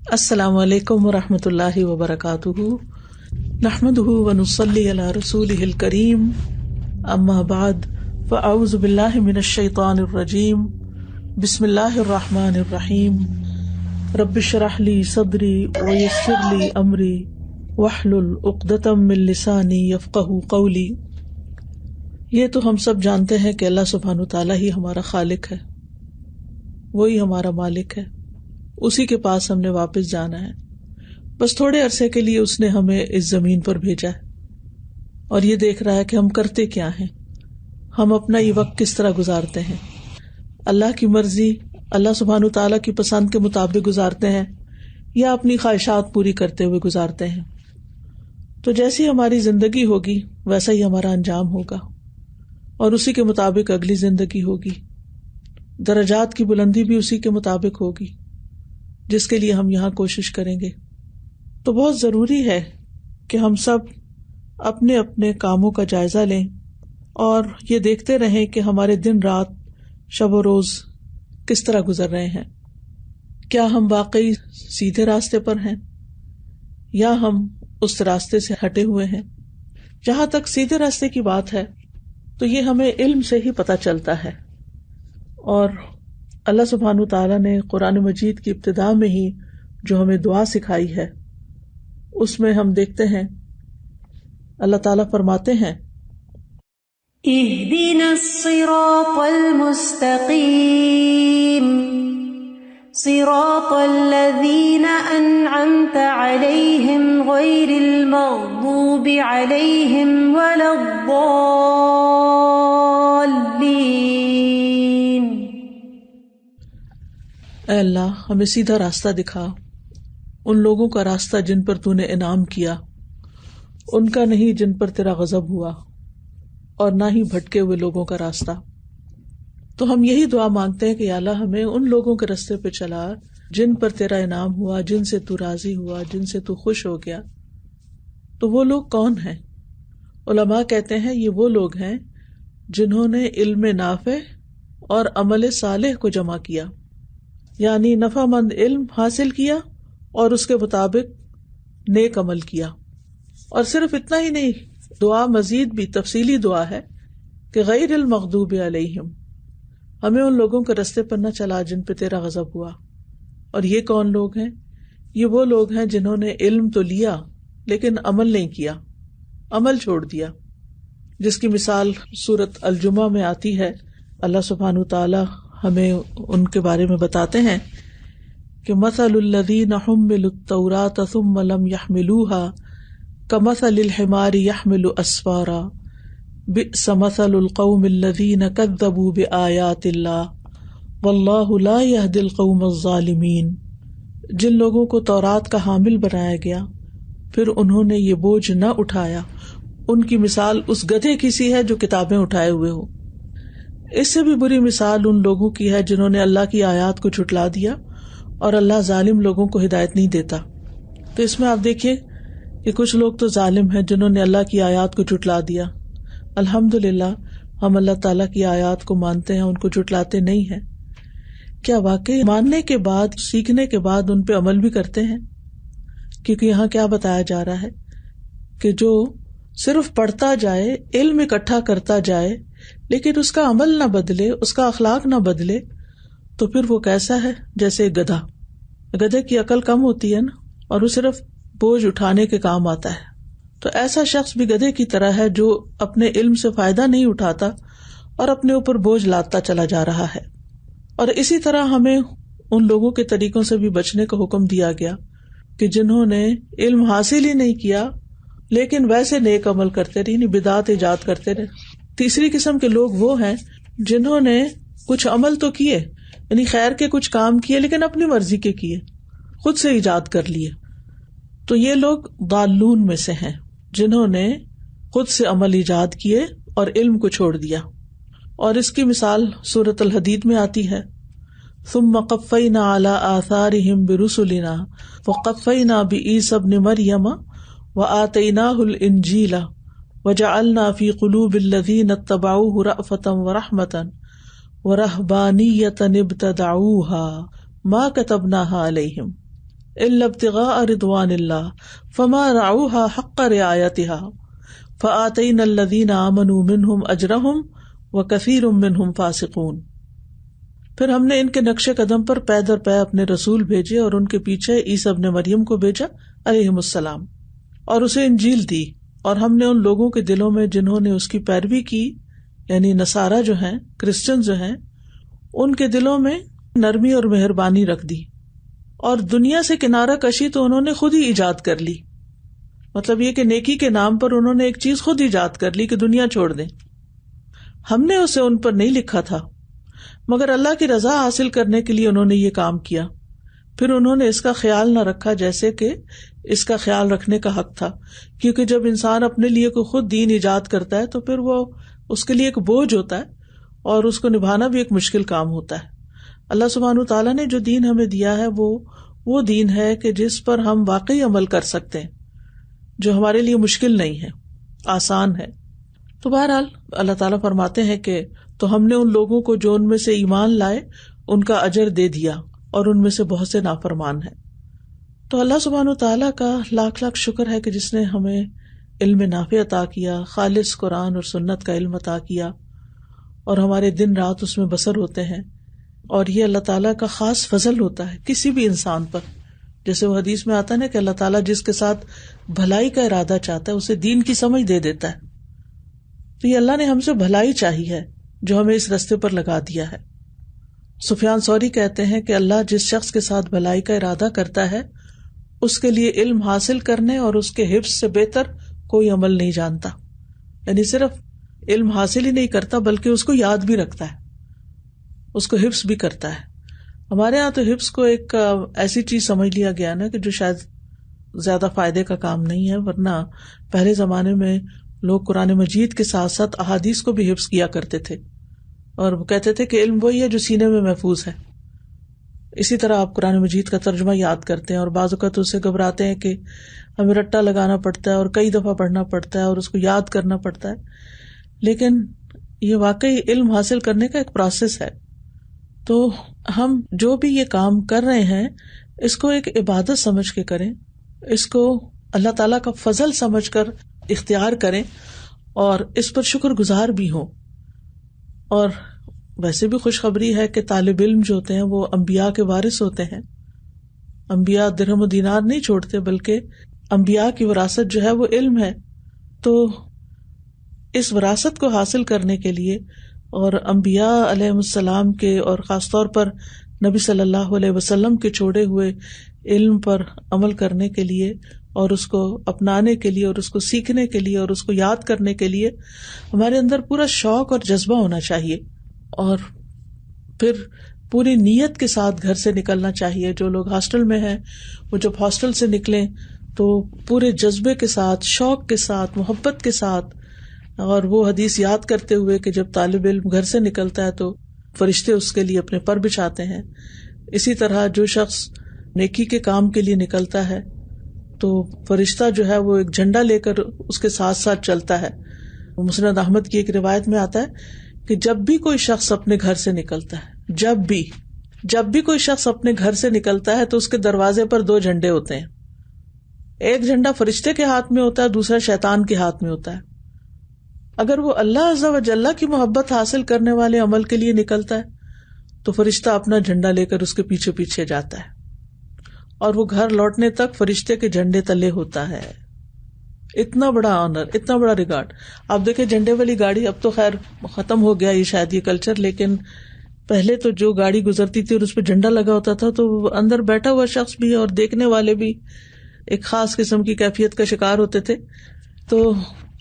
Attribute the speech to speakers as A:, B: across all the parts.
A: السلام علیکم ورحمۃ اللہ وبرکاتہ، نحمدہ ونصلی علی رسولہ الکریم، اما بعد فاعوذ باللہ من الشیطان الرجیم، بسم اللہ الرحمن الرحیم، رب اشرح لی صدری ویسر لی امری واحلل عقدۃ من لسانی یفقہوا قولی۔ یہ تو ہم سب جانتے ہیں کہ اللہ سبحانہ تعالیٰ ہی ہمارا خالق ہے، وہی ہمارا مالک ہے، اسی کے پاس ہم نے واپس جانا ہے۔ بس تھوڑے عرصے کے لیے اس نے ہمیں اس زمین پر بھیجا ہے اور یہ دیکھ رہا ہے کہ ہم کرتے کیا ہیں، ہم اپنا یہ وقت کس طرح گزارتے ہیں، اللہ کی مرضی، اللہ سبحانہ تعالیٰ کی پسند کے مطابق گزارتے ہیں یا اپنی خواہشات پوری کرتے ہوئے گزارتے ہیں۔ تو جیسی ہماری زندگی ہوگی ویسا ہی ہمارا انجام ہوگا اور اسی کے مطابق اگلی زندگی ہوگی، درجات کی بلندی بھی اسی کے مطابق ہوگی جس کے لیے ہم یہاں کوشش کریں گے۔ تو بہت ضروری ہے کہ ہم سب اپنے اپنے کاموں کا جائزہ لیں اور یہ دیکھتے رہیں کہ ہمارے دن رات، شب و روز کس طرح گزر رہے ہیں۔ کیا ہم واقعی سیدھے راستے پر ہیں یا ہم اس راستے سے ہٹے ہوئے ہیں؟ جہاں تک سیدھے راستے کی بات ہے تو یہ ہمیں علم سے ہی پتہ چلتا ہے، اور اللہ سبحانہ تعالیٰ نے قرآن مجید کی ابتدا میں ہی جو ہمیں دعا سکھائی ہے اس میں ہم دیکھتے ہیں اللہ تعالیٰ فرماتے ہیں
B: اہدنا الصراط المستقیم صراط الذین انعمت علیہم غیر المغضوب علیہم ولا الضالین۔
A: اے اللہ ہمیں سیدھا راستہ دکھا، ان لوگوں کا راستہ جن پر تو نے انعام کیا، ان کا نہیں جن پر تیرا غضب ہوا، اور نہ ہی بھٹکے ہوئے لوگوں کا راستہ۔ تو ہم یہی دعا مانگتے ہیں کہ یا اللہ ہمیں ان لوگوں کے راستے پہ چلا جن پر تیرا انعام ہوا، جن سے تو راضی ہوا، جن سے تو خوش ہو گیا۔ تو وہ لوگ کون ہیں؟ علماء کہتے ہیں یہ وہ لوگ ہیں جنہوں نے علم نافع اور عمل صالح کو جمع کیا، یعنی نفع مند علم حاصل کیا اور اس کے مطابق نیک عمل کیا۔ اور صرف اتنا ہی نہیں، دعا مزید بھی تفصیلی دعا ہے کہ غیر المغضوب علیہم، ہمیں ان لوگوں کے راستے پر نہ چلا جن پہ تیرا غضب ہوا۔ اور یہ کون لوگ ہیں؟ یہ وہ لوگ ہیں جنہوں نے علم تو لیا لیکن عمل نہیں کیا، عمل چھوڑ دیا، جس کی مثال سورۃ الجمعہ میں آتی ہے۔ اللہ سبحانہ تعالی ہمیں ان کے بارے میں بتاتے ہیں کہ مثل الذین حملوا التوراۃ ثم لم يحملوها كمثل الحمار يحمل اسفارا بئس مثل القوم الذین كذبوا بآیات اللہ واللہ لا يهدی القوم الظالمین۔ جن لوگوں کو تورات کا حامل بنایا گیا پھر انہوں نے یہ بوجھ نہ اٹھایا، ان کی مثال اس گدھے کی سی ہے جو کتابیں اٹھائے ہوئے ہو۔ اس سے بھی بری مثال ان لوگوں کی ہے جنہوں نے اللہ کی آیات کو جھٹلا دیا، اور اللہ ظالم لوگوں کو ہدایت نہیں دیتا۔ تو اس میں آپ دیکھیے کہ کچھ لوگ تو ظالم ہیں جنہوں نے اللہ کی آیات کو جھٹلا دیا۔ الحمدللہ ہم اللہ تعالیٰ کی آیات کو مانتے ہیں، ان کو جھٹلاتے نہیں ہیں۔ کیا واقعی ماننے کے بعد، سیکھنے کے بعد ان پہ عمل بھی کرتے ہیں؟ کیونکہ یہاں کیا بتایا جا رہا ہے کہ جو صرف پڑھتا جائے، علم اکٹھا کرتا جائے لیکن اس کا عمل نہ بدلے، اس کا اخلاق نہ بدلے، تو پھر وہ کیسا ہے؟ جیسے گدھا۔ گدھے کی عقل کم ہوتی ہے نا، اور وہ صرف بوجھ اٹھانے کے کام آتا ہے۔ تو ایسا شخص بھی گدھے کی طرح ہے جو اپنے علم سے فائدہ نہیں اٹھاتا اور اپنے اوپر بوجھ لاتا چلا جا رہا ہے۔ اور اسی طرح ہمیں ان لوگوں کے طریقوں سے بھی بچنے کا حکم دیا گیا کہ جنہوں نے علم حاصل ہی نہیں کیا لیکن ویسے نیک عمل کرتے رہے، یعنی بدعات ایجاد کرتے رہے۔ تیسری قسم کے لوگ وہ ہیں جنہوں نے کچھ عمل تو کیے، یعنی خیر کے کچھ کام کیے لیکن اپنی مرضی کے کیے، خود سے ایجاد کر لیے۔ تو یہ لوگ ضالون میں سے ہیں جنہوں نے خود سے عمل ایجاد کیے اور علم کو چھوڑ دیا۔ اور اس کی مثال سورۃ الحدید میں آتی ہے، ثم قفینا علی آثارہم برسلنا وقفینا بعیسی ابن مریم وآتیناہ الانجیل وجعلنا فی قلوب الذین اتبعوہ رأفۃ ورحمۃ ورہبانیۃ ابتدعوها ما كتبناها علیہم۔ الا ابتغاء رضوان اللہ فما رعوها حق رعایتها فآتینا الذین آمنوا منہم اجرہم وکثیر منہم فاسقون. پھر ہم نے ان کے نقش قدم پر پے در پے اپنے رسول بھیجے اور ان کے پیچھے عیسیٰ ابن مریم کو بھیجا علیہم السلام، اور اسے انجیل دی، اور ہم نے ان لوگوں کے دلوں میں جنہوں نے اس کی پیروی کی، یعنی نصارہ جو ہیں، کرسچن جو ہیں، ان کے دلوں میں نرمی اور مہربانی رکھ دی، اور دنیا سے کنارہ کشی تو انہوں نے خود ہی ایجاد کر لی. مطلب یہ کہ نیکی کے نام پر انہوں نے ایک چیز خود ایجاد کر لی کہ دنیا چھوڑ دیں. ہم نے اسے ان پر نہیں لکھا تھا مگر اللہ کی رضا حاصل کرنے کے لیے انہوں نے یہ کام کیا. پھر انہوں نے اس کا خیال نہ رکھا جیسے کہ اس کا خیال رکھنے کا حق تھا، کیونکہ جب انسان اپنے لیے کوئی خود دین ایجاد کرتا ہے تو پھر وہ اس کے لیے ایک بوجھ ہوتا ہے اور اس کو نبھانا بھی ایک مشکل کام ہوتا ہے. اللہ سبحانہ وتعالیٰ نے جو دین ہمیں دیا ہے وہ دین ہے کہ جس پر ہم واقعی عمل کر سکتے ہیں، جو ہمارے لیے مشکل نہیں ہے، آسان ہے. تو بہرحال اللہ تعالیٰ فرماتے ہیں کہ تو ہم نے ان لوگوں کو جو ان میں سے ایمان لائے ان کا اجر دے دیا اور ان میں سے بہت سے نافرمان ہیں. تو اللہ سبحانہ وتعالیٰ کا لاکھ لاکھ شکر ہے کہ جس نے ہمیں علم نافع عطا کیا، خالص قرآن اور سنت کا علم عطا کیا، اور ہمارے دن رات اس میں بسر ہوتے ہیں. اور یہ اللہ تعالیٰ کا خاص فضل ہوتا ہے کسی بھی انسان پر. جیسے وہ حدیث میں آتا ہے نا کہ اللہ تعالیٰ جس کے ساتھ بھلائی کا ارادہ چاہتا ہے اسے دین کی سمجھ دے دیتا ہے. تو یہ اللہ نے ہم سے بھلائی چاہی ہے جو ہمیں اس راستے پر لگا دیا ہے. سفیان ثوری کہتے ہیں کہ اللہ جس شخص کے ساتھ بھلائی کا ارادہ کرتا ہے اس کے لیے علم حاصل کرنے اور اس کے حفظ سے بہتر کوئی عمل نہیں جانتا. یعنی صرف علم حاصل ہی نہیں کرتا بلکہ اس کو یاد بھی رکھتا ہے، اس کو حفظ بھی کرتا ہے. ہمارے ہاں تو حفظ کو ایک ایسی چیز سمجھ لیا گیا نا کہ جو شاید زیادہ فائدے کا کام نہیں ہے، ورنہ پہلے زمانے میں لوگ قرآن مجید کے ساتھ ساتھ احادیث کو بھی حفظ کیا کرتے تھے، اور وہ کہتے تھے کہ علم وہی ہے جو سینے میں محفوظ ہے. اسی طرح آپ قرآن مجید کا ترجمہ یاد کرتے ہیں اور بعض اوقات اس سے گھبراتے ہیں کہ ہمیں رٹا لگانا پڑتا ہے اور کئی دفعہ پڑھنا پڑتا ہے اور اس کو یاد کرنا پڑتا ہے. لیکن یہ واقعی علم حاصل کرنے کا ایک پروسیس ہے. تو ہم جو بھی یہ کام کر رہے ہیں اس کو ایک عبادت سمجھ کے کریں، اس کو اللہ تعالیٰ کا فضل سمجھ کر اختیار کریں اور اس پر شکر گزار بھی ہوں. اور ویسے بھی خوشخبری ہے کہ طالب علم جو ہوتے ہیں وہ انبیاء کے وارث ہوتے ہیں. انبیاء درہم و دینار نہیں چھوڑتے بلکہ انبیاء کی وراثت جو ہے وہ علم ہے. تو اس وراثت کو حاصل کرنے کے لیے اور انبیاء علیہ السلام کے اور خاص طور پر نبی صلی اللہ علیہ وسلم کے چھوڑے ہوئے علم پر عمل کرنے کے لیے اور اس کو اپنانے کے لیے اور اس کو سیکھنے کے لیے اور اس کو یاد کرنے کے لیے ہمارے اندر پورا شوق اور جذبہ ہونا چاہیے. اور پھر پوری نیت کے ساتھ گھر سے نکلنا چاہیے. جو لوگ ہاسٹل میں ہیں وہ جب ہاسٹل سے نکلیں تو پورے جذبے کے ساتھ، شوق کے ساتھ، محبت کے ساتھ، اور وہ حدیث یاد کرتے ہوئے کہ جب طالب علم گھر سے نکلتا ہے تو فرشتے اس کے لیے اپنے پر بچھاتے ہیں. اسی طرح جو شخص نیکی کے کام کے لیے نکلتا ہے تو فرشتہ جو ہے وہ ایک جھنڈا لے کر اس کے ساتھ ساتھ چلتا ہے. مسند احمد کی ایک روایت میں آتا ہے کہ جب بھی کوئی شخص اپنے گھر سے نکلتا ہے، جب بھی کوئی شخص اپنے گھر سے نکلتا ہے تو اس کے دروازے پر 2 جھنڈے ہوتے ہیں. ایک جھنڈا فرشتے کے ہاتھ میں ہوتا ہے، دوسرا شیطان کے ہاتھ میں ہوتا ہے. اگر وہ اللہ عز و جل کی محبت حاصل کرنے والے عمل کے لیے نکلتا ہے تو فرشتہ اپنا جھنڈا لے کر اس کے پیچھے پیچھے جاتا ہے اور وہ گھر لوٹنے تک فرشتے کے جھنڈے تلے ہوتا ہے. اتنا بڑا آنر، اتنا بڑا ریگارڈ. آپ دیکھیں جھنڈے والی گاڑی اب تو خیر ختم ہو گیا یہ شاید یہ کلچر، لیکن پہلے تو جو گاڑی گزرتی تھی اور اس پہ جھنڈا لگا ہوتا تھا تو اندر بیٹھا ہوا شخص بھی اور دیکھنے والے بھی ایک خاص قسم کی کیفیت کا شکار ہوتے تھے. تو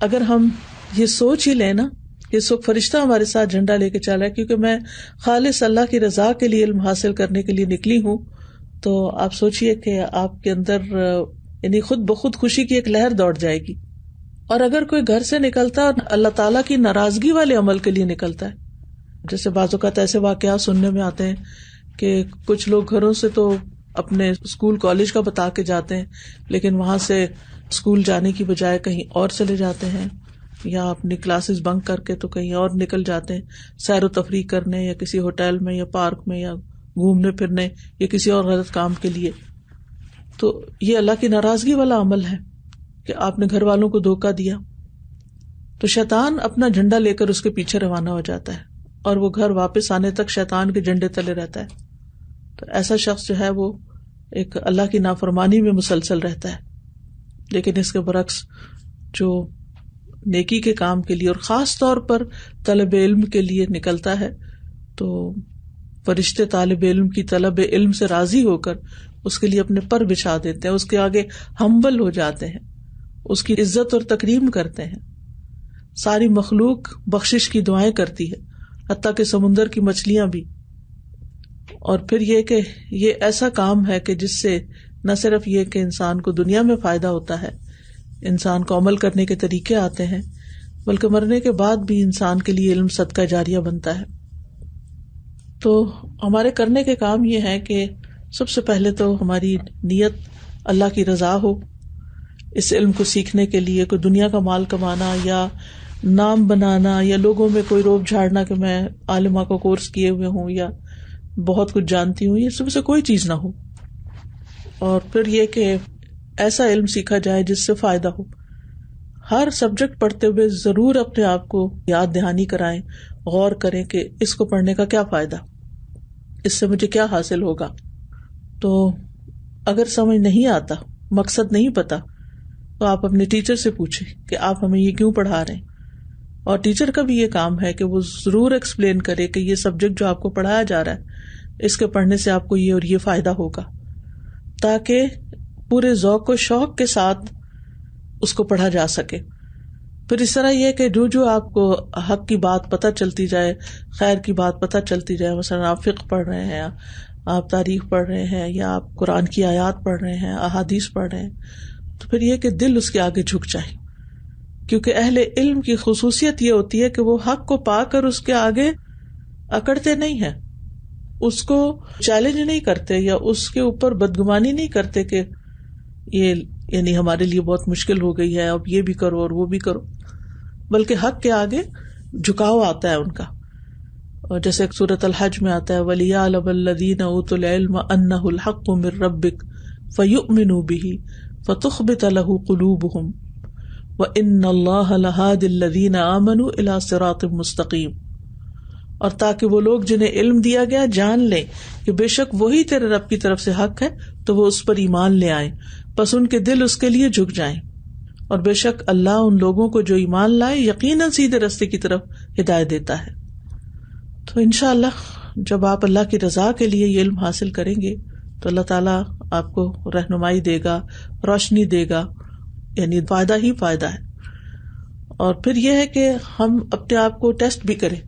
A: اگر ہم یہ سوچ ہی لیں نا کہ اس وقت فرشتہ ہمارے ساتھ جھنڈا لے کے چل رہا ہے کیونکہ میں خالص اللہ کی رضا کے لیے علم حاصل کرنے کے لیے نکلی ہوں، تو آپ سوچئے کہ آپ کے اندر یعنی خود بخود خوشی کی ایک لہر دوڑ جائے گی. اور اگر کوئی گھر سے نکلتا ہے اور اللہ تعالیٰ کی ناراضگی والے عمل کے لیے نکلتا ہے، جیسے بعض اوقات ایسے واقعات سننے میں آتے ہیں کہ کچھ لوگ گھروں سے تو اپنے اسکول کالج کا بتا کے جاتے ہیں لیکن وہاں سے اسکول جانے کی بجائے کہیں اور چلے جاتے ہیں، یا اپنی کلاسز بنک کر کے تو کہیں اور نکل جاتے ہیں سیر و تفریح کرنے یا کسی ہوٹل میں یا پارک میں یا گھومنے پھرنے یا کسی اور غلط کام کے لیے. تو یہ اللہ کی ناراضگی والا عمل ہے کہ آپ نے گھر والوں کو دھوکہ دیا. تو شیطان اپنا جھنڈا لے کر اس کے پیچھے روانہ ہو جاتا ہے اور وہ گھر واپس آنے تک شیطان کے جھنڈے تلے رہتا ہے. تو ایسا شخص جو ہے وہ ایک اللہ کی نافرمانی میں مسلسل رہتا ہے. لیکن اس کے برعکس جو نیکی کے کام کے لیے اور خاص طور پر طلب علم کے لیے نکلتا ہے تو فرشتے طالب علم کی طلب علم سے راضی ہو کر اس کے لیے اپنے پر بچھا دیتے ہیں, اس کے آگے ہمبل ہو جاتے ہیں, اس کی عزت اور تکریم کرتے ہیں. ساری مخلوق بخشش کی دعائیں کرتی ہے, حتیٰ کہ سمندر کی مچھلیاں بھی. اور پھر یہ کہ یہ ایسا کام ہے کہ جس سے نہ صرف یہ کہ انسان کو دنیا میں فائدہ ہوتا ہے, انسان کو عمل کرنے کے طریقے آتے ہیں, بلکہ مرنے کے بعد بھی انسان کے لیے علم صدقہ جاریہ بنتا ہے. تو ہمارے کرنے کے کام یہ ہے کہ سب سے پہلے تو ہماری نیت اللہ کی رضا ہو. اس علم کو سیکھنے کے لیے کوئی دنیا کا مال کمانا یا نام بنانا یا لوگوں میں کوئی روب جھاڑنا کہ میں عالمہ کا کورس کیے ہوئے ہوں یا بہت کچھ جانتی ہوں, یہ سب سے کوئی چیز نہ ہو. اور پھر یہ کہ ایسا علم سیکھا جائے جس سے فائدہ ہو. ہر سبجیکٹ پڑھتے ہوئے ضرور اپنے آپ کو یاد دہانی کرائیں, غور کریں کہ اس کو پڑھنے کا کیا فائدہ, اس سے مجھے کیا حاصل ہوگا. تو اگر سمجھ نہیں آتا, مقصد نہیں پتا, تو آپ اپنے ٹیچر سے پوچھیں کہ آپ ہمیں یہ کیوں پڑھا رہے ہیں. اور ٹیچر کا بھی یہ کام ہے کہ وہ ضرور ایکسپلین کرے کہ یہ سبجیکٹ جو آپ کو پڑھایا جا رہا ہے اس کے پڑھنے سے آپ کو یہ اور یہ فائدہ ہوگا, تاکہ پورے ذوق و شوق کے ساتھ اس کو پڑھا جا سکے. پھر اس طرح یہ کہ جو آپ کو حق کی بات پتہ چلتی جائے, خیر کی بات پتہ چلتی جائے, مثلا آپ فقہ پڑھ رہے ہیں, آپ تاریخ پڑھ رہے ہیں, یا آپ قرآن کی آیات پڑھ رہے ہیں, احادیث پڑھ رہے ہیں, تو پھر یہ کہ دل اس کے آگے جھک جائے. کیونکہ اہل علم کی خصوصیت یہ ہوتی ہے کہ وہ حق کو پا کر اس کے آگے اکڑتے نہیں ہیں, اس کو چیلنج نہیں کرتے یا اس کے اوپر بدگمانی نہیں کرتے کہ یہ یعنی ہمارے لیے بہت مشکل ہو گئی ہے, اب یہ بھی کرو اور وہ بھی کرو, بلکہ حق کے آگے جھکاؤ آتا ہے ان کا. اور جیسے سورۃ الحج میں آتا ہے وَلِيَعْلَمَ الَّذِينَ أُوتُوا الْعِلْمَ أَنَّهُ الْحَقُّ مِن رَّبِّكَ فَيُؤْمِنُوا بِهِ فَتُخْبِتَ لَهُ قُلُوبُهُمْ وَإِنَّ اللَّهَ لَهَادِ الَّذِينَ آمَنُوا إِلَىٰ صِرَاطٍ مُّسْتَقِيمٍ. اور تاکہ وہ لوگ جنہیں علم دیا گیا جان لیں کہ بے شک وہی تیرے رب کی طرف سے حق ہے, تو وہ اس پر ایمان لے آئیں, پس ان کے دل اس کے لیے جھک جائیں. اور بے شک اللہ ان لوگوں کو جو ایمان لائے یقیناً سیدھے راستے کی طرف ہدایت دیتا ہے. تو انشاءاللہ جب آپ اللہ کی رضا کے لیے یہ علم حاصل کریں گے تو اللہ تعالیٰ آپ کو رہنمائی دے گا, روشنی دے گا, یعنی فائدہ ہی فائدہ ہے. اور پھر یہ ہے کہ ہم اپنے آپ کو ٹیسٹ بھی کریں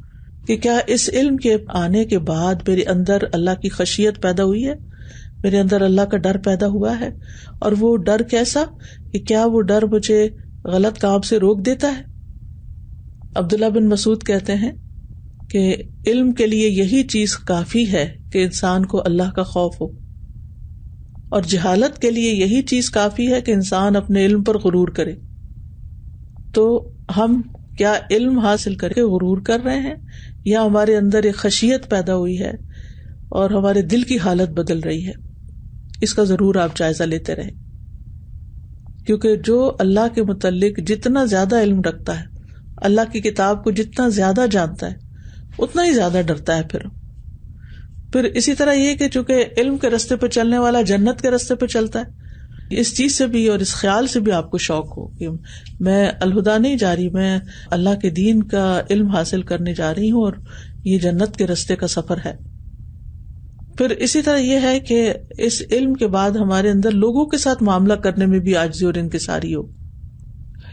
A: کہ کیا اس علم کے آنے کے بعد میرے اندر اللہ کی خشیت پیدا ہوئی ہے, میرے اندر اللہ کا ڈر پیدا ہوا ہے, اور وہ ڈر کیسا کہ کیا وہ ڈر مجھے غلط کام سے روک دیتا ہے. عبداللہ بن مسعود کہتے ہیں کہ علم کے لیے یہی چیز کافی ہے کہ انسان کو اللہ کا خوف ہو, اور جہالت کے لیے یہی چیز کافی ہے کہ انسان اپنے علم پر غرور کرے. تو ہم کیا علم حاصل کر کے غرور کر رہے ہیں, یا ہمارے اندر ایک خشیت پیدا ہوئی ہے اور ہمارے دل کی حالت بدل رہی ہے؟ اس کا ضرور آپ جائزہ لیتے رہیں, کیونکہ جو اللہ کے متعلق جتنا زیادہ علم رکھتا ہے, اللہ کی کتاب کو جتنا زیادہ جانتا ہے, اتنا ہی زیادہ ڈرتا ہے. پھر اسی طرح یہ کہ چونکہ علم کے راستے پہ چلنے والا جنت کے راستے پہ چلتا ہے, اس چیز سے بھی اور اس خیال سے بھی آپ کو شوق ہو کہ میں الہدا نہیں جا رہی, میں اللہ کے دین کا علم حاصل کرنے جا رہی ہوں اور یہ جنت کے راستے کا سفر ہے. پھر اسی طرح یہ ہے کہ اس علم کے بعد ہمارے اندر لوگوں کے ساتھ معاملہ کرنے میں بھی عاجزی اور انکساری ہو.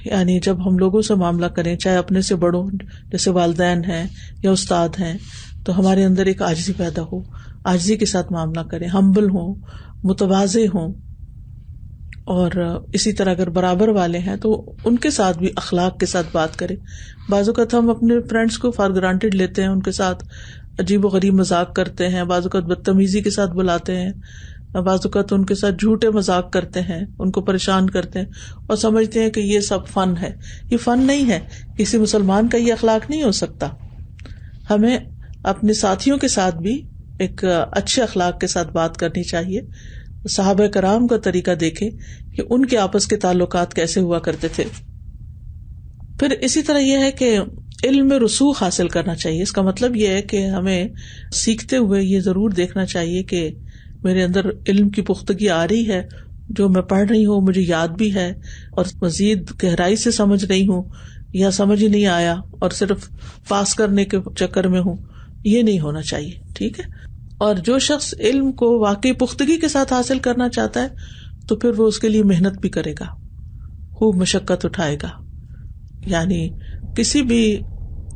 A: یعنی جب ہم لوگوں سے معاملہ کریں, چاہے اپنے سے بڑوں جیسے والدین ہیں یا استاد ہیں, تو ہمارے اندر ایک عاجزی پیدا ہو, عاجزی کے ساتھ معاملہ کریں, ہمبل ہوں, متواضع ہوں. اور اسی طرح اگر برابر والے ہیں تو ان کے ساتھ بھی اخلاق کے ساتھ بات کریں. بعض اوقات ہم اپنے فرینڈس کو فار گرانٹیڈ لیتے ہیں, ان کے ساتھ عجیب و غریب مذاق کرتے ہیں, بعض اوقات بدتمیزی کے ساتھ بلاتے ہیں, بعض اوقات ان کے ساتھ جھوٹے مذاق کرتے ہیں, ان کو پریشان کرتے ہیں اور سمجھتے ہیں کہ یہ سب فن ہے. یہ فن نہیں ہے, کسی مسلمان کا یہ اخلاق نہیں ہو سکتا. ہمیں اپنے ساتھیوں کے ساتھ بھی ایک اچھے اخلاق کے ساتھ بات کرنی چاہیے صحابہ کرام کا طریقہ دیکھیں کہ ان کے آپس کے تعلقات کیسے ہوا کرتے تھے. پھر اسی طرح یہ ہے کہ علم میں رسوخ حاصل کرنا چاہیے. اس کا مطلب یہ ہے کہ ہمیں سیکھتے ہوئے یہ ضرور دیکھنا چاہیے کہ میرے اندر علم کی پختگی آ رہی ہے, جو میں پڑھ رہی ہوں مجھے یاد بھی ہے, اور مزید گہرائی سے سمجھ رہی ہوں, یا سمجھ ہی نہیں آیا اور صرف پاس کرنے کے چکر میں ہوں. یہ نہیں ہونا چاہیے, ٹھیک ہے. اور جو شخص علم کو واقعی پختگی کے ساتھ حاصل کرنا چاہتا ہے تو پھر وہ اس کے لیے محنت بھی کرے گا, خوب مشقت اٹھائے گا. یعنی کسی بھی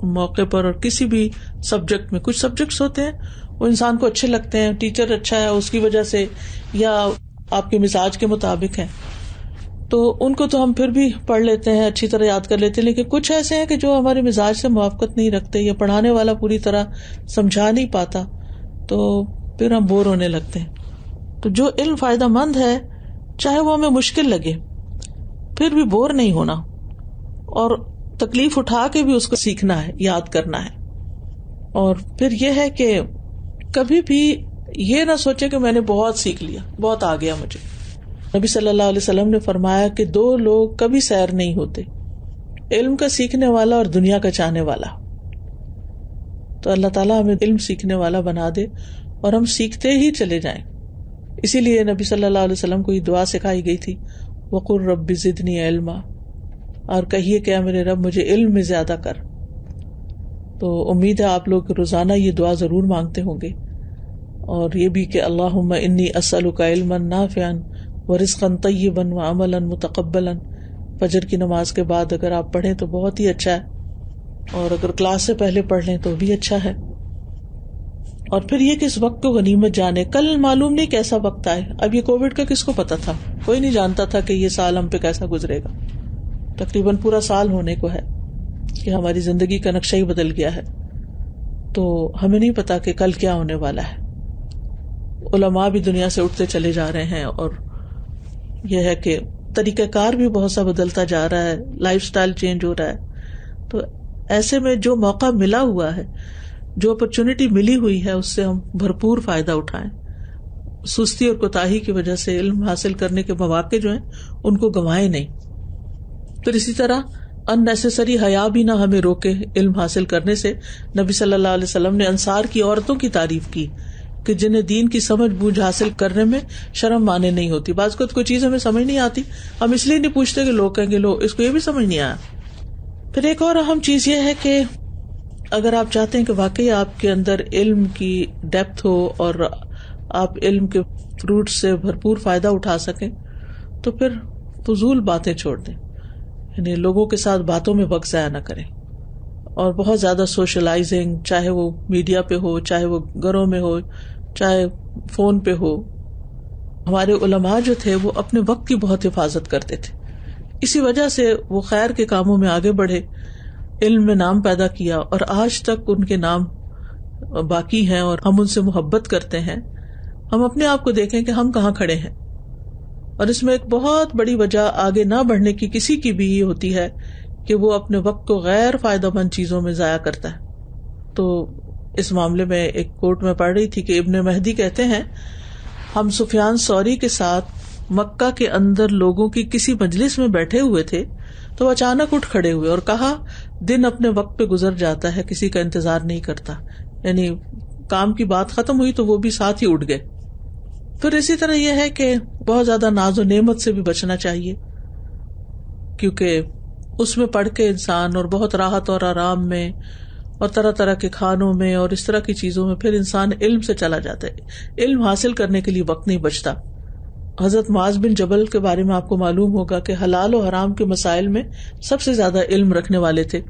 A: موقع پر اور کسی بھی سبجیکٹ میں, کچھ سبجیکٹس ہوتے ہیں وہ انسان کو اچھے لگتے ہیں, ٹیچر اچھا ہے اس کی وجہ سے, یا آپ کے مزاج کے مطابق ہیں, تو ان کو تو ہم پھر بھی پڑھ لیتے ہیں, اچھی طرح یاد کر لیتے ہیں. لیکن کچھ ایسے ہیں کہ جو ہمارے مزاج سے موافقت نہیں رکھتے, یا پڑھانے والا پوری طرح سمجھا نہیں پاتا, تو پھر ہم بور ہونے لگتے ہیں. تو جو علم فائدہ مند ہے, چاہے وہ ہمیں مشکل لگے, پھر بھی بور نہیں ہونا, اور تکلیف اٹھا کے بھی اس کو سیکھنا ہے, یاد کرنا ہے. اور پھر یہ ہے کہ کبھی بھی یہ نہ سوچے کہ میں نے بہت سیکھ لیا, بہت آ گیا مجھے. نبی صلی اللہ علیہ وسلم نے فرمایا کہ 2 لوگ کبھی سیر نہیں ہوتے, علم کا سیکھنے والا اور دنیا کا چاہنے والا. تو اللہ تعالیٰ ہمیں علم سیکھنے والا بنا دے اور ہم سیکھتے ہی چلے جائیں. اسی لیے نبی صلی اللہ علیہ وسلم کو یہ دعا سکھائی گئی تھی, وقل رب زدنی علما, اور کہیے کہ میرے رب مجھے علم میں زیادہ کر. تو امید ہے آپ لوگ روزانہ یہ دعا ضرور مانگتے ہوں گے, اور یہ بھی کہ اللہم انی اسألک علما نافعا ورزقا طیبا وعملا متقبلا. فجر کی نماز کے بعد اگر آپ پڑھیں تو بہت ہی اچھا ہے, اور اگر کلاس سے پہلے پڑھ لیں تو بھی اچھا ہے. اور پھر یہ کہ اس وقت کو غنیمت جانے, کل معلوم نہیں کیسا وقت آئے. اب یہ کووڈ کا کس کو پتا تھا, کوئی نہیں جانتا تھا کہ یہ سال ہم پہ کیسا گزرے گا. تقریباً پورا سال ہونے کو ہے کہ ہماری زندگی کا نقشہ ہی بدل گیا ہے. تو ہمیں نہیں پتا کہ کل کیا ہونے والا ہے. علماء بھی دنیا سے اٹھتے چلے جا رہے ہیں, اور یہ ہے کہ طریقہ کار بھی بہت سا بدلتا جا رہا ہے, لائف سٹائل چینج ہو رہا ہے. تو ایسے میں جو موقع ملا ہوا ہے, جو اپرچونٹی ملی ہوئی ہے, اس سے ہم بھرپور فائدہ اٹھائیں. سستی اور کوتاہی کی وجہ سے علم حاصل کرنے کے مواقع جو ہیں ان کو گنوائیں نہیں. پھر اسی طرح ان نیسیسری حیا بھی نہ ہمیں روکے علم حاصل کرنے سے. نبی صلی اللہ علیہ وسلم نے انصار کی عورتوں کی تعریف کی کہ جنہیں دین کی سمجھ بوجھ حاصل کرنے میں شرم مانے نہیں ہوتی. بعض کو کوئی چیز ہمیں سمجھ نہیں آتی, ہم اس لیے نہیں پوچھتے کہ لوگ کہیں گے لو اس کو یہ بھی سمجھ نہیں آیا. پھر ایک اور اہم چیز یہ ہے کہ اگر آپ چاہتے ہیں کہ واقعی آپ کے اندر علم کی ڈیپتھ ہو اور آپ علم کے فروٹ سے بھرپور فائدہ اٹھا سکیں, تو پھر فضول باتیں چھوڑ دیں. یعنی لوگوں کے ساتھ باتوں میں وقت ضائع نہ کریں, اور بہت زیادہ سوشلائزنگ, چاہے وہ میڈیا پہ ہو, چاہے وہ گھروں میں ہو, چاہے فون پہ ہو. ہمارے علماء جو تھے وہ اپنے وقت کی بہت حفاظت کرتے تھے, اسی وجہ سے وہ خیر کے کاموں میں آگے بڑھے, علم میں نام پیدا کیا, اور آج تک ان کے نام باقی ہیں اور ہم ان سے محبت کرتے ہیں. ہم اپنے آپ کو دیکھیں کہ ہم کہاں کھڑے ہیں, اور اس میں ایک بہت بڑی وجہ آگے نہ بڑھنے کی کسی کی بھی یہ ہوتی ہے کہ وہ اپنے وقت کو غیر فائدہ مند چیزوں میں ضائع کرتا ہے. تو اس معاملے میں ایک کوٹ میں پڑھ رہی تھی کہ ابن مہدی کہتے ہیں, ہم سفیان ثوری کے ساتھ مکہ کے اندر لوگوں کی کسی مجلس میں بیٹھے ہوئے تھے, تو اچانک اٹھ کھڑے ہوئے اور کہا, دن اپنے وقت پہ گزر جاتا ہے, کسی کا انتظار نہیں کرتا. یعنی کام کی بات ختم ہوئی تو وہ بھی ساتھ ہی اٹھ گئے. پھر اسی طرح یہ ہے کہ بہت زیادہ ناز و نعمت سے بھی بچنا چاہیے, کیونکہ اس میں پڑھ کے انسان اور بہت راحت اور آرام میں اور طرح طرح کے کھانوں میں اور اس طرح کی چیزوں میں پھر انسان علم سے چلا جاتا ہے. علم حاصل کرنے کے لیے وقت نہیں بچتا. حضرت معاذ بن جبل کے بارے میں آپ کو معلوم ہوگا کہ حلال و حرام کے مسائل میں سب سے زیادہ علم رکھنے والے تھے.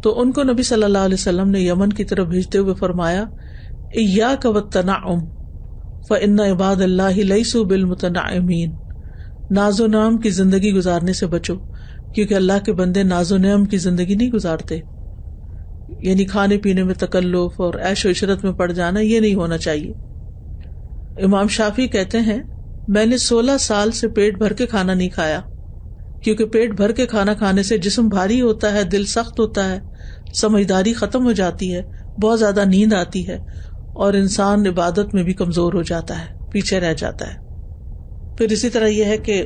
A: تو ان کو نبی صلی اللہ علیہ وسلم نے یمن کی طرف بھیجتے ہوئے فرمایا, ایاک والتنعم فإن عباد اللہ لیسوا بالمتنعمین. ناز و نعم کی زندگی گزارنے سے بچو, کیونکہ اللہ کے بندے ناز و نعم کی زندگی نہیں گزارتے. یعنی کھانے پینے میں تکلف اور عیش و عشرت میں پڑ جانا, یہ نہیں ہونا چاہیے. امام شافعی کہتے ہیں, میں نے 16 سال سے پیٹ بھر کے کھانا نہیں کھایا, کیونکہ پیٹ بھر کے کھانا کھانے سے جسم بھاری ہوتا ہے, دل سخت ہوتا ہے, سمجھداری ختم ہو جاتی ہے, بہت زیادہ نیند آتی ہے, اور انسان عبادت میں بھی کمزور ہو جاتا ہے, پیچھے رہ جاتا ہے. پھر اسی طرح یہ ہے کہ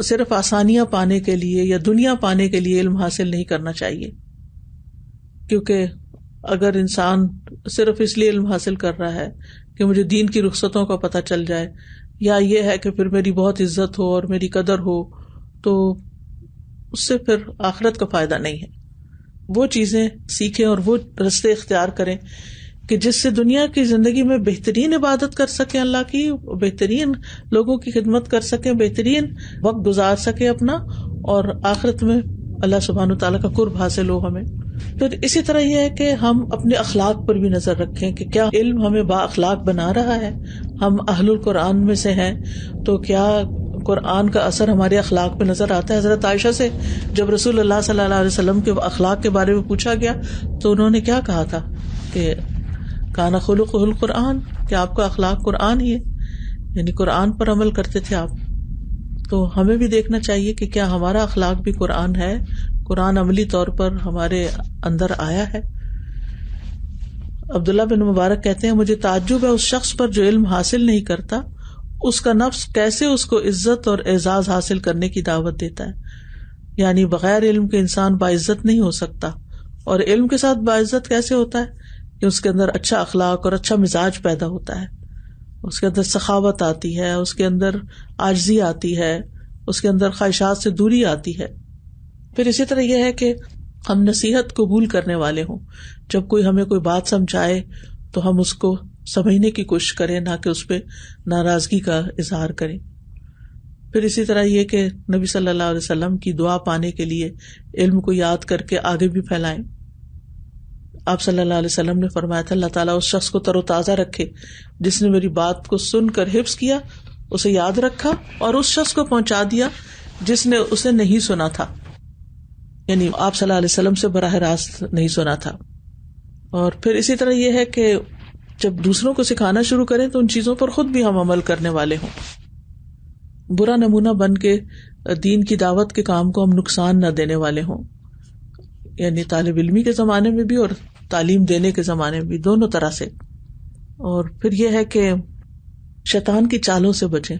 A: صرف آسانیاں پانے کے لیے یا دنیا پانے کے لیے علم حاصل نہیں کرنا چاہیے، کیونکہ اگر انسان صرف اس لیے علم حاصل کر رہا ہے کہ مجھے دین کی رخصتوں کا پتہ چل جائے، یا یہ ہے کہ پھر میری بہت عزت ہو اور میری قدر ہو، تو اس سے پھر آخرت کا فائدہ نہیں ہے. وہ چیزیں سیکھیں اور وہ رستے اختیار کریں کہ جس سے دنیا کی زندگی میں بہترین عبادت کر سکیں اللہ کی، بہترین لوگوں کی خدمت کر سکیں، بہترین وقت گزار سکیں اپنا، اور آخرت میں اللہ سبحانہ وتعالیٰ کا قرب حاصل ہو ہمیں. پھر اسی طرح یہ ہے کہ ہم اپنے اخلاق پر بھی نظر رکھیں کہ کیا علم ہمیں با اخلاق بنا رہا ہے. ہم اہل القرآن میں سے ہیں تو کیا قرآن کا اثر ہمارے اخلاق پہ نظر آتا ہے. حضرت عائشہ سے جب رسول اللہ صلی اللہ علیہ وسلم کے اخلاق کے بارے میں پوچھا گیا تو انہوں نے کیا کہا تھا کہ کانا خلقہ القرآن، کہ آپ کا اخلاق قرآن ہی ہے، یعنی قرآن پر عمل کرتے تھے آپ. تو ہمیں بھی دیکھنا چاہیے کہ کیا ہمارا اخلاق بھی قرآن ہے، قرآن عملی طور پر ہمارے اندر آیا ہے. عبداللہ بن مبارک کہتے ہیں مجھے تعجب ہے اس شخص پر جو علم حاصل نہیں کرتا، اس کا نفس کیسے اس کو عزت اور اعزاز حاصل کرنے کی دعوت دیتا ہے. یعنی بغیر علم کے انسان باعزت نہیں ہو سکتا، اور علم کے ساتھ باعزت کیسے ہوتا ہے کہ اس کے اندر اچھا اخلاق اور اچھا مزاج پیدا ہوتا ہے، اس کے اندر سخاوت آتی ہے، اس کے اندر عاجزی آتی ہے، اس کے اندر خواہشات سے دوری آتی ہے. پھر اسی طرح یہ ہے کہ ہم نصیحت قبول کرنے والے ہوں. جب کوئی ہمیں کوئی بات سمجھائے تو ہم اس کو سمجھنے کی کوشش کریں، نہ کہ اس پہ ناراضگی کا اظہار کریں. پھر اسی طرح یہ کہ نبی صلی اللہ علیہ وسلم کی دعا پانے کے لیے علم کو یاد کر کے آگے بھی پھیلائیں. آپ صلی اللہ علیہ وسلم نے فرمایا تھا اللہ تعالیٰ اس شخص کو تر و تازہ رکھے جس نے میری بات کو سن کر حفظ کیا، اسے یاد رکھا، اور اس شخص کو پہنچا دیا جس نے اسے نہیں سنا تھا، یعنی آپ صلی اللہ علیہ وسلم سے براہ راست نہیں سنا تھا. اور پھر اسی طرح یہ ہے کہ جب دوسروں کو سکھانا شروع کریں تو ان چیزوں پر خود بھی ہم عمل کرنے والے ہوں. برا نمونہ بن کے دین کی دعوت کے کام کو ہم نقصان نہ دینے والے ہوں، یعنی طالب علمی کے زمانے میں بھی اور تعلیم دینے کے زمانے میں بھی، دونوں طرح سے. اور پھر یہ ہے کہ شیطان کی چالوں سے بچیں.